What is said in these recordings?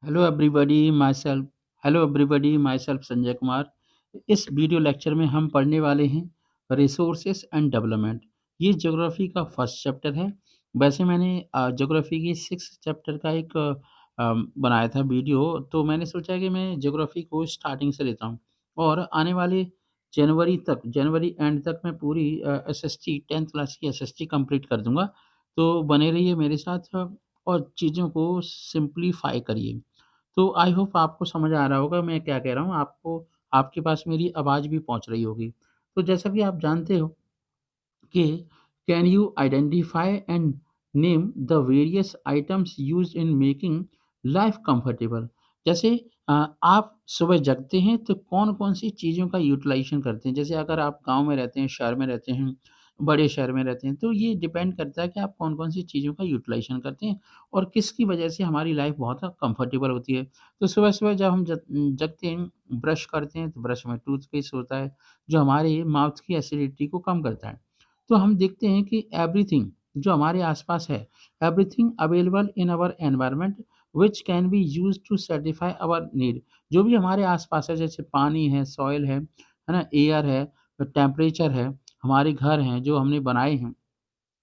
Hello everybody my self hello everybody my self Sanjay Kumar. इस video lecture में हम पढ़ने वाले हैं रिसोर्सेस एंड डेवलपमेंट। ये ज्योग्राफी का फर्स्ट चैप्टर है। वैसे मैंने ज्योग्राफी की सिक्स चैप्टर का एक बनाया था वीडियो, तो मैंने सोचा कि मैं ज्योग्राफी को स्टार्टिंग से लेता हूँ और आने वाले जनवरी एंड तक मैं पूरी एसएसटी 10th क्लास की एसएसटी कंप्लीट कर दूंगा। तो बने रहिए मेरे साथ और चीज़ों को सिंप्लीफाई करिए। तो आई होप आपको समझ आ रहा होगा मैं क्या कह रहा हूँ, आपको आपके पास मेरी आवाज़ भी पहुँच रही होगी। तो जैसा कि आप जानते हो कि can you identify and name the various items used in making life comfortable. जैसे आप सुबह जगते हैं तो कौन-कौन सी चीज़ों का यूटिलाइज़ेशन करते हैं? जैसे अगर आप गाँव में रहते हैं, शहर में रहते हैं, बड़े शहर में रहते हैं, तो ये डिपेंड करता है कि आप कौन-कौन सी चीज़ों का यूटिलाइज़ेशन करते हैं और किसकी वजह से हमारी लाइफ बहुत कंफर्टेबल होती है। तो सुबह-सुबह जब हम जगते हैं, ब्रश करते हैं, तो ब्रश में टूथपेस्ट होता है, जो हमारे माउथ की एसिडिटी को कम करता है। तो हम देखते हैं कि एवरीथिंग जो हमारे आसपास है, everything available in our environment which can be used to satisfy our need. जो भी हमारे आसपास है, जैसे पानी है, सॉइल है ना? एयर है, टेम्परेचर है, हमारे घर हैं जो हमने बनाए हैं,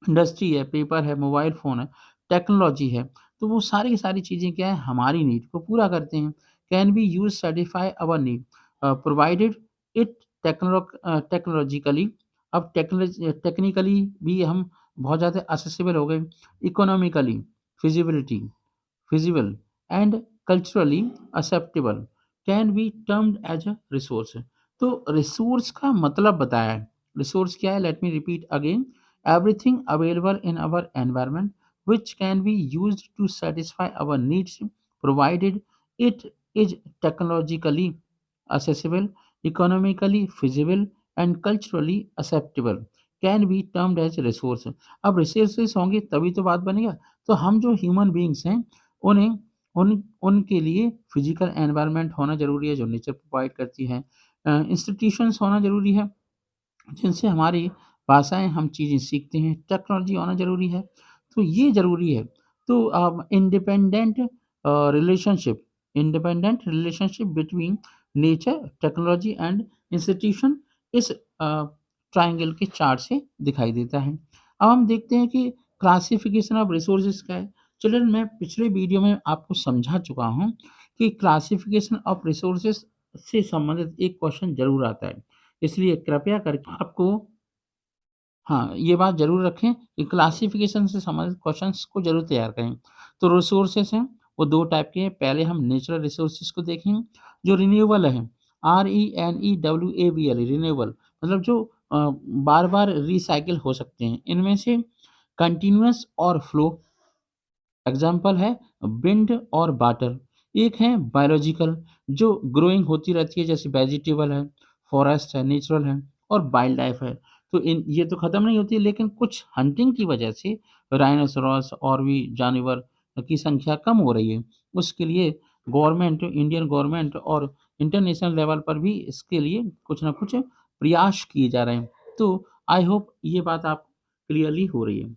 इंडस्ट्री है, पेपर है, मोबाइल फ़ोन है, टेक्नोलॉजी है, तो वो सारी की सारी चीज़ें क्या है, हमारी नीड को पूरा करते हैं। Can be use satisfy our need provided it technologically. अब टेक्निकली भी हम बहुत ज़्यादा एक्सेसिबल हो गए, economically, feasibility feasible and culturally acceptable can be termed as a resource. तो रिसोर्स का मतलब बताया है। रिसोर्स क्या है? Let me repeat again. Everything available in our environment which can be used to satisfy our needs provided it is technologically accessible, economically feasible and culturally acceptable can be termed as resource। अब resources होंगे तभी तो बात बनेगा। तो हम जो human beings हैं, उन्हें उनके लिए फिजिकल एनवायरनमेंट होना ज़रूरी है जो नेचर प्रोवाइड करती है। इंस्टीट्यूशंस होना ज़रूरी है जिनसे हमारी भाषाएँ हम चीज़ें सीखते हैं, टेक्नोलॉजी होना ज़रूरी है, तो ये ज़रूरी है। तो relationship relationship between nature, technology and institution इस ट्रायंगल के चार्ट से दिखाई देता है। अब हम देखते हैं कि क्लासिफिकेशन ऑफ रिसोर्सेज़ क्या है? चिल्ड्रन मैं पिछले वीडियो में आपको समझा चुका हूँ कि क्लासिफिकेशन ऑफ रिसोर्सेज़ से संबंधित एक क्वेश्चन ज़रूर आता है। इसलिए कृपया करके आपको हाँ, ये बात ज़रूर रखें कि क्लासिफ़िकेशन से संबंधित क्वेश्चंस को ज़रूर तैयार करें। तो रिसोर्सेज़ हैं, वो 2 टाइप के हैं। पहले हम नेचुरल रिसोर्सेज़ को देखेंगे, जो रिन्यूएबल हैं, RENEWABL रिन्यूएबल मतलब जो बार-बार रिसाइकिल हो सकते हैं। इनमें से कंटीन्यूअस और फ्लो एग्ज़ाम्पल है विंड और वाटर। एक है बायोलॉजिकल जो ग्रोइंग होती रहती है जैसे वेजिटेबल है, फॉरेस्ट है, नेचुरल है और वाइल्ड लाइफ़ है। तो इन ये तो ख़त्म नहीं होती लेकिन कुछ हंटिंग की वजह से राइनोसेरॉस और भी जानवर की संख्या कम हो रही है। उसके लिए इंडियन गवर्नमेंट और इंटरनेशनल लेवल पर भी इसके लिए कुछ न कुछ प्रयास किए जा रहे हैं। तो आई होप ये बात आप क्लियरली हो रही है।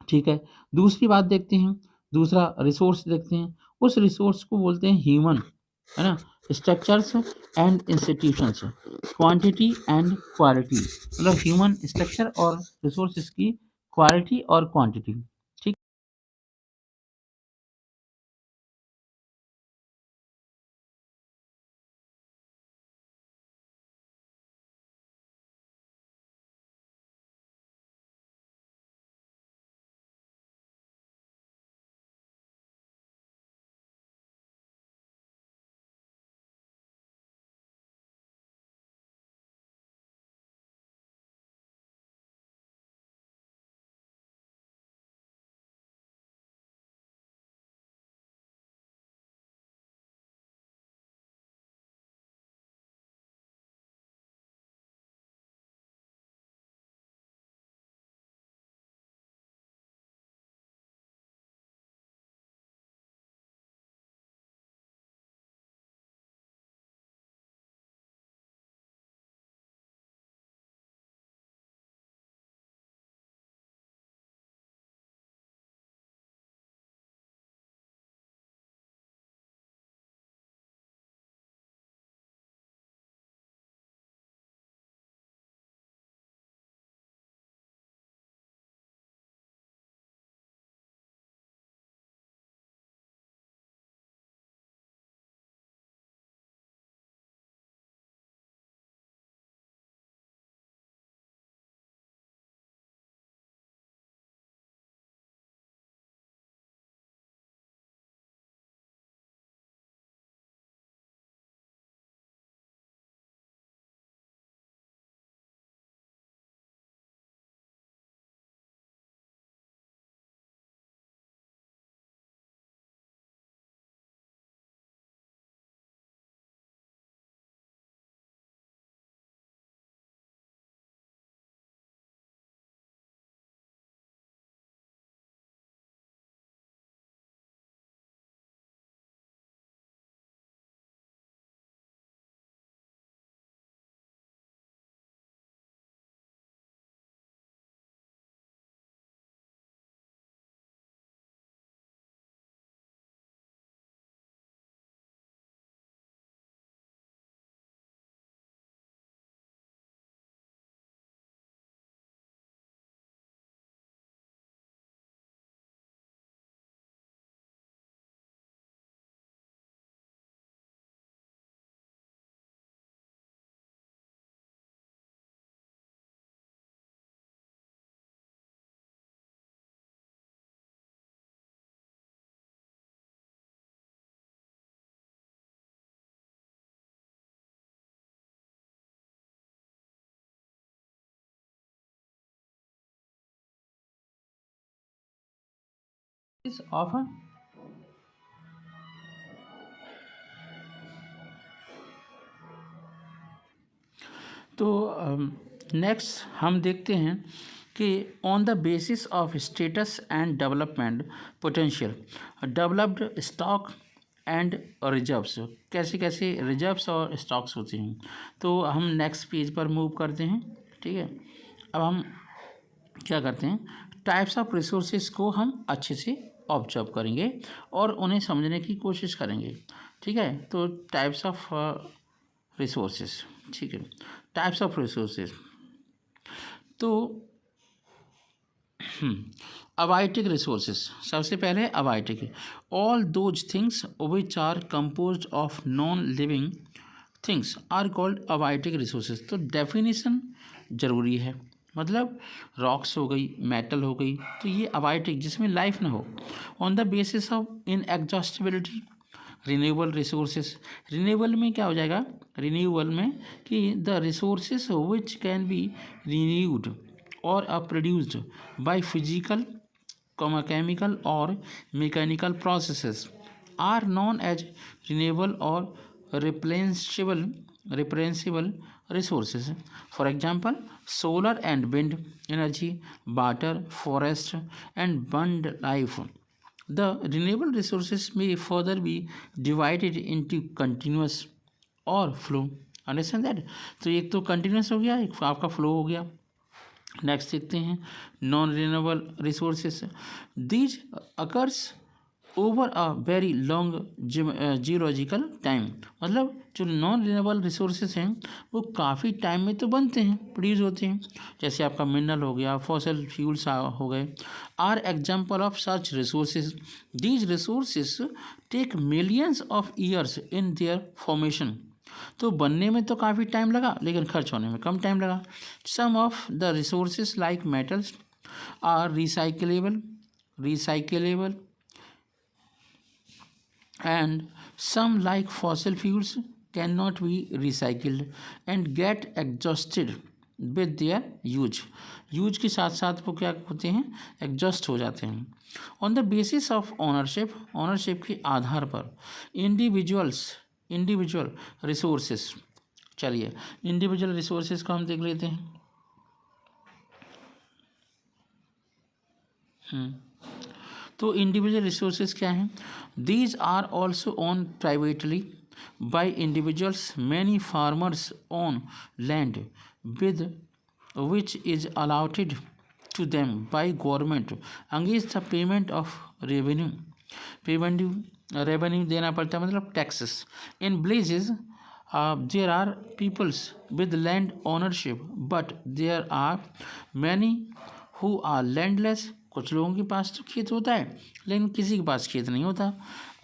ठीक है। दूसरी बात देखते हैं, दूसरा रिसोर्स देखते हैं। उस रिसोर्स को बोलते हैं ह्यूमन, है ना? Structures and institutions, quantity and quality मतलब ह्यूमन स्ट्रक्चर और रिसोर्सेज़ की क्वालिटी और क्वांटिटी। ठीक ऑफ तो नेक्स्ट हम देखते हैं कि on the basis of status and development potential developed stock and reserves, कैसे कैसे रिजर्व्स और स्टॉक्स होते हैं। तो हम नेक्स्ट पेज पर मूव करते हैं। ठीक है, अब हम क्या करते हैं, टाइप्स ऑफ रिसोर्सेज को हम अच्छे से ऑब्जर्व करेंगे और उन्हें समझने की कोशिश करेंगे। ठीक है, तो टाइप्स ऑफ रिसोर्सेज। ठीक है, टाइप्स ऑफ रिसोर्सेज। तो अबाइटिक रिसोर्सेज, सबसे पहले abiotic, all those things which are composed of non living things are called abiotic resources. तो डेफिनेशन ज़रूरी है, मतलब रॉक्स हो गई, मेटल हो गई, तो ये अबाइटिक जिसमें लाइफ ना हो। On the basis of in exhaustibility renewable resources, renewable में क्या हो जाएगा, रिन्यूएबल में कि the resources which can be renewed और produced by physical, chemical or mechanical processes are known as renewable or replenishable resources. For example, solar and wind energy, water, forest, and bond life. The renewable resources may further be divided into continuous और flow. Understand that. तो एक तो continuous हो गया, एक आपका flow हो गया। नेक्स्ट देखते हैं non renewable resources, these occurs over a very long geological time. मतलब जो नॉन रिन्यूएबल रिसोर्सेज हैं वो काफ़ी टाइम में तो बनते हैं, प्रोड्यूस होते हैं, जैसे आपका मिनरल हो गया, फॉसल फ्यूल्स हो गए, are example of such resources. These resources take millions of years in their formation. तो बनने में तो काफ़ी टाइम लगा लेकिन खर्च होने में कम टाइम लगा। Some of the resources like metals are recyclable and some like fossil fuels cannot be recycled and get exhausted with their use के साथ साथ वो क्या होते हैं, एग्जॉस्ट हो जाते हैं। On the basis of ownership के आधार पर इंडिविजुअल रिसोर्सेस। चलिए इंडिविजुअल रिसोर्सेस को हम देख लेते हैं। तो इंडिविजुअल रिसोर्सेज क्या हैं, these are also own privately by individuals. Many farmers own land with which is allotted to them by government against the payment of revenue देना पड़ता है, मतलब taxes. In villages there are peoples with land ownership but there are many who are landless. कुछ लोगों के पास तो खेत होता है लेकिन किसी के पास खेत नहीं होता।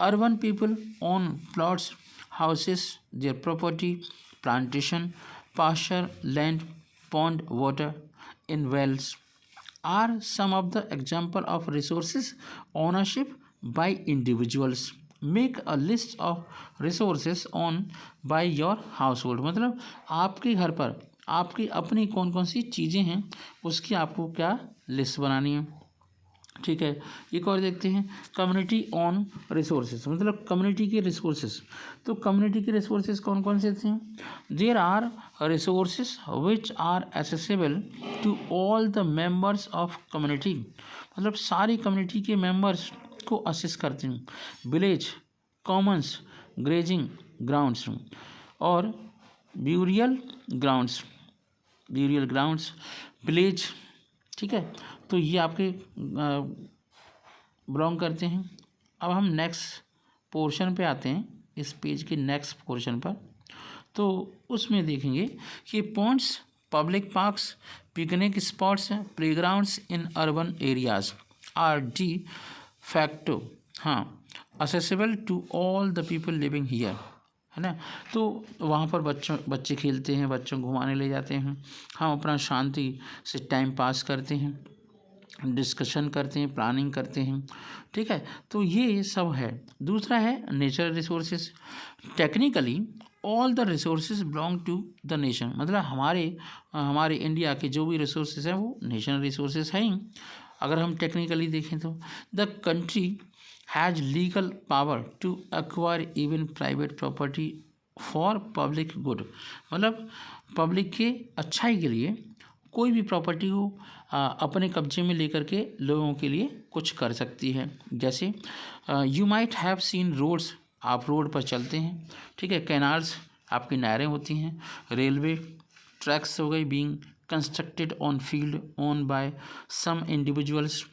Urban people own plots, houses, their property, plantation, pasture land, pond water in wells are some of the example of resources ownership by individuals. Make a list of resources own by your household. मतलब आपके घर पर आपकी अपनी कौन कौन सी चीज़ें हैं उसकी आपको क्या लिस्ट बनानी है। ठीक है, एक और देखते हैं कम्युनिटी ऑन रिसोर्सेज, मतलब कम्युनिटी के रिसोर्सेज। तो कम्युनिटी के रिसोर्सेज कौन कौन से थे, there are resources which are accessible to all the members of community. मतलब सारी कम्युनिटी के मेंबर्स को असेस करते हैं। विलेज, कॉमन्स, ग्रेजिंग ग्राउंड्स और ब्यूरियल ग्राउंड्स विलेज। ठीक है, तो ये आपके बिलोंग करते हैं। अब हम नेक्स्ट पोर्शन पे आते हैं, इस पेज के नेक्स्ट पोर्शन पर। तो उसमें देखेंगे कि ponds, public parks, picnic spots, playgrounds in urban areas are de facto accessible to all the people living here, है ना। तो वहाँ पर बच्चे खेलते हैं, बच्चों को घुमाने ले जाते हैं, हम अपना शांति से टाइम पास करते हैं, डिस्कशन करते हैं, प्लानिंग करते हैं। ठीक है, तो ये सब है। दूसरा है natural resources. Technically all the resources belong to the nation. मतलब हमारे इंडिया के जो भी रिसोर्सेज हैं वो नेशनल रिसोर्सेज हैं ही। अगर हम टेक्निकली देखें तो the country has legal power to acquire even private property for public good, मतलब पब्लिक के अच्छाई के लिए कोई भी प्रॉपर्टी को अपने कब्जे में लेकर के लोगों के लिए कुछ कर सकती है। जैसे you might have seen roads, आप रोड पर चलते हैं, ठीक है, कैनाल्स आपकी नहरें होती हैं, रेलवे ट्रैक्स हो गई being constructed on field own by some individuals,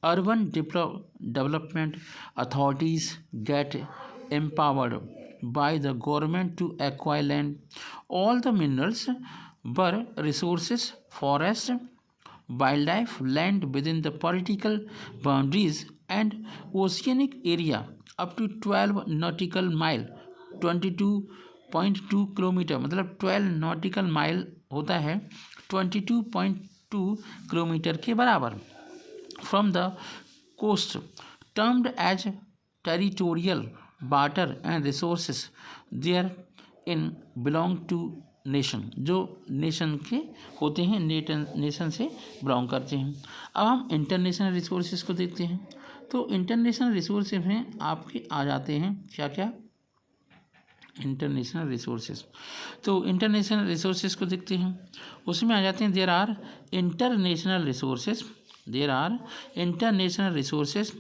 urban development authorities get empowered by the government to acquire land, all the minerals, bird resources, forest, wildlife, land within the political boundaries and oceanic area up to 12 nautical mile 22.2 kilometre, मतलब 12 nautical mile होता है 22.2 kilometre के बराबर, from the coast, termed as territorial water and resources therein belong to nation, जो nation के होते हैं, nation से बिलोंग करते हैं। अब हम इंटरनेशनल रिसोर्सेज को देखते हैं। तो इंटरनेशनल रिसोर्सेज में आपके आ जाते हैं क्या क्या, इंटरनेशनल रिसोर्सेज। तो इंटरनेशनल रिसोर्सेज को देखते हैं, उसमें आ जाते हैं there are international resources, there are international resources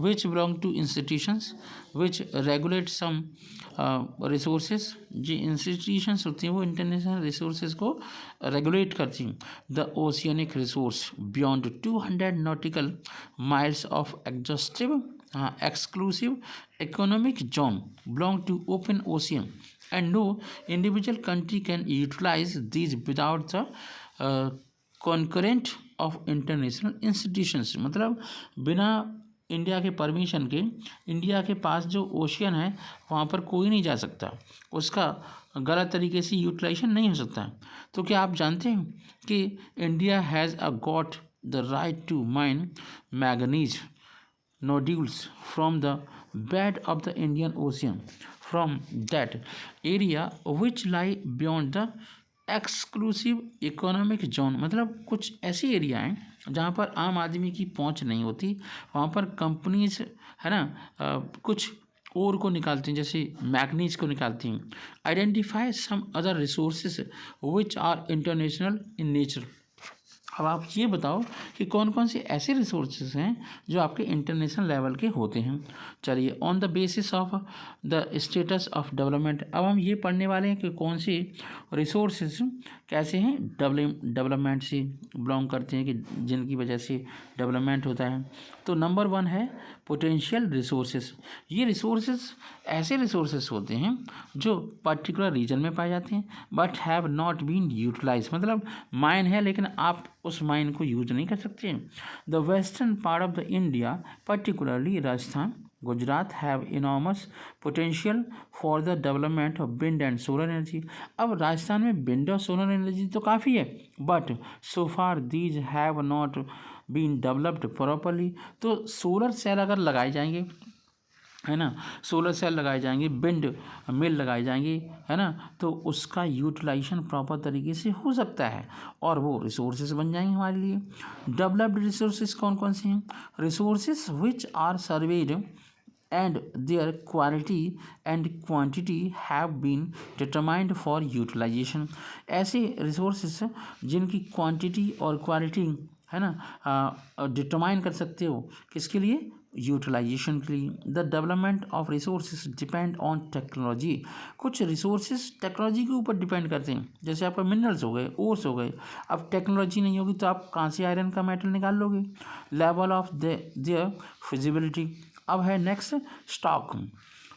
which belong to institutions which regulate some resources, जो institutions होती हैं वो international resources को regulate करती हैं। The oceanic resource beyond 200 nautical miles of exhaustive exclusive economic zone belong to open ocean and no individual country can utilize these without the concurrent of international institutions, मतलब बिना India के permission के India के पास जो ocean है वहाँ पर कोई नहीं जा सकता, उसका गलत तरीके से यूटिलाइजेशन नहीं हो सकता। तो क्या आप जानते हैं कि India has a got the right to mine manganese nodules from the bed of the Indian Ocean from that area which lie beyond the exclusive economic zone, मतलब कुछ ऐसी एरिया हैं जहाँ पर आम आदमी की पहुँच नहीं होती, वहाँ पर कंपनीज है ना कुछ और को निकालती हैं, जैसे मैग्नीज को निकालती हैं। Identify some other resources which are international in nature. अब आप ये बताओ कि कौन कौन से ऐसे रिसोर्सेज हैं जो आपके इंटरनेशनल लेवल के होते हैं। चलिए, on the basis of the status of development, अब हम ये पढ़ने वाले हैं कि कौन से रिसोर्सेज कैसे हैं डेवलपमेंट से बिलोंग करते हैं, कि जिनकी वजह से डेवलपमेंट होता है। तो नंबर 1 है पोटेंशियल रिसोर्सेज। ये रिसोर्सेज ऐसे रिसोर्सेज होते हैं जो पर्टिकुलर रीजन में पाए जाते हैं but have not been utilize, मतलब माइन है लेकिन आप उस माइन को यूज नहीं कर सकते। The western part of the India particularly Rajasthan Gujarat have enormous potential for the development of wind and solar energy. अब राजस्थान में विंड और सोलर एनर्जी तो काफ़ी है but so far these have not been developed properly. तो सोलर सेल अगर लगाए जाएंगे, है ना, सोलर सेल लगाए जाएंगे, विंड मिल लगाई जाएंगी, है ना, तो उसका यूटिलाइजेशन प्रॉपर तरीके से हो सकता है और वो रिसोर्सेज बन जाएंगे हमारे लिए। डेवलप्ड रिसोर्सेज कौन कौन से हैं? Resources which are surveyed and their quality and quantity have been determined for utilization। ऐसे रिसोर्सेस जिनकी क्वांटिटी और क्वालिटी है ना डिटरमाइन कर सकते हो, किसके लिए? यूटिलाइजेशन के लिए। The development of resources depend on technology. कुछ रिसोर्सेज टेक्नोलॉजी के ऊपर डिपेंड करते हैं, जैसे आपका मिनरल्स हो गए, ओर्स हो गए। अब टेक्नोलॉजी नहीं होगी तो आप कहाँ से आयरन का मेटल निकाल लोगे? Level of their feasibility. अब है नेक्स्ट स्टॉक।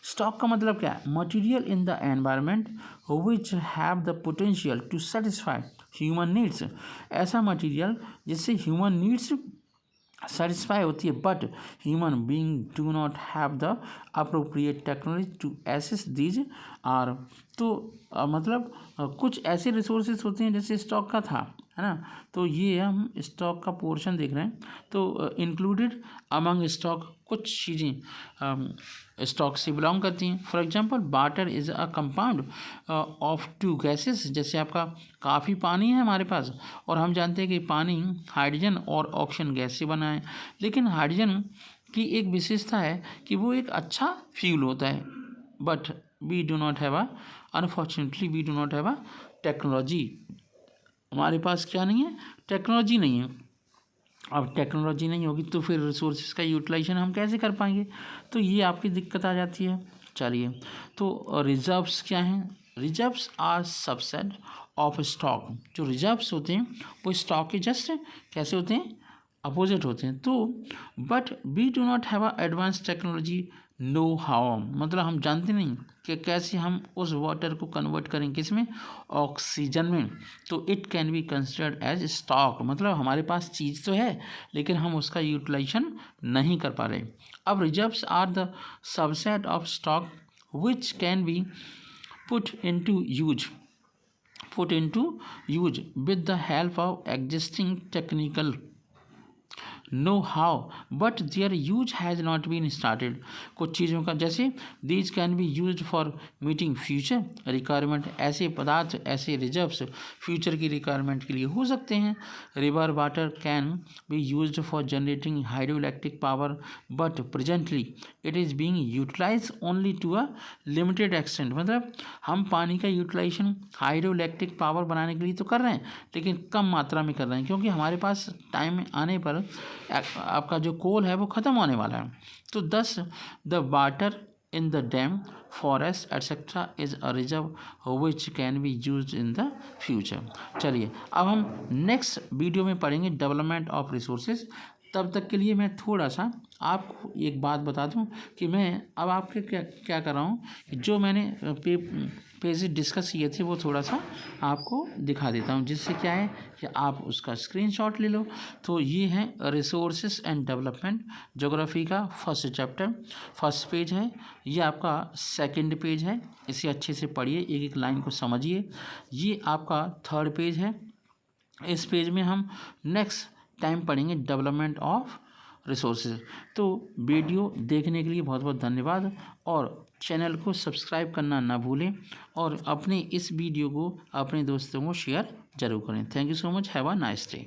स्टॉक का मतलब क्या है? Material in the environment which have the potential to satisfy human needs. ऐसा मटीरियल जिससे ह्यूमन नीड्स सेटिस्फाई होती है but human being do not have the appropriate technology to access these are. तो मतलब कुछ ऐसे रिसोर्सेज होते हैं, जैसे स्टॉक का था, है ना। तो ये हम स्टॉक का पोर्शन देख रहे हैं। तो इंक्लूडेड अमंग स्टॉक कुछ चीज़ें स्टॉक से बिलोंग करती हैं। For example water is a compound of two gases. जैसे आपका काफ़ी पानी है हमारे पास और हम जानते हैं कि पानी हाइड्रोजन और ऑक्सीजन गैस से बना है। लेकिन हाइड्रोजन की एक विशेषता है कि वो एक अच्छा फ्यूल होता है। But we do not have a unfortunately we do not have a technology. हमारे पास क्या नहीं है, टेक्नोलॉजी नहीं है। अब टेक्नोलॉजी नहीं होगी तो फिर रिसोर्सेज का यूटिलाइजेशन हम कैसे कर पाएंगे, तो ये आपकी दिक्कत आ जाती है। चलिए, तो रिजर्व्स क्या हैं? Reserves are subset of stock. जो रिजर्व्स होते हैं वो स्टॉक के जस्ट कैसे होते हैं, अपोजिट होते हैं। तो but we do not have a advance technology know how, मतलब हम जानते नहीं कि कैसे हम उस वाटर को कन्वर्ट करें किस में, ऑक्सीजन में। तो it can be considered as stock, मतलब हमारे पास चीज़ तो है लेकिन हम उसका यूटिलाइजेशन नहीं कर पा रहे। अब reserves are the subset of stock which can be put into use put into use with the help of existing technical know how but their use has not been started. कुछ चीज़ों का जैसे these can be use for meeting future requirement. ऐसे पदार्थ, ऐसे reserves future की requirement के लिए हो सकते हैं। River water can be use for generating hydro electric power but presently it is being utilize only to a limited extent. मतलब हम पानी का यूटिलाइजेशन हाइड्रो इलेक्ट्रिक पावर बनाने के लिए तो कर रहे हैं लेकिन कम मात्रा में कर रहे हैं, क्योंकि हमारे पास टाइम आने पर आपका जो कोल है वो ख़त्म होने वाला है। तो दस the water in the dam forest etcetera is a reserve which can be use in the future. चलिए, अब हम नेक्स्ट वीडियो में पढ़ेंगे डेवलपमेंट ऑफ रिसोर्सेज। तब तक के लिए मैं थोड़ा सा आपको एक बात बता दूं कि मैं अब आपके क्या क्या कर रहा हूँ, जो मैंने पेजेस डिस्कस किए थे वो थोड़ा सा आपको दिखा देता हूँ, जिससे क्या है कि आप उसका स्क्रीनशॉट ले लो। तो ये है रिसोर्सेज एंड डेवलपमेंट, ज्योग्राफी का फर्स्ट चैप्टर, फर्स्ट पेज है। ये आपका सेकंड पेज है, इसे अच्छे से पढ़िए, एक एक लाइन को समझिए। ये आपका थर्ड पेज है। इस पेज में हम नेक्स्ट टाइम पढ़ेंगे डेवलपमेंट ऑफ रिसोर्सेज। तो वीडियो देखने के लिए बहुत बहुत धन्यवाद और चैनल को सब्सक्राइब करना ना भूलें और अपने इस वीडियो को अपने दोस्तों को शेयर ज़रूर करें। Thank you so much, have a nice day.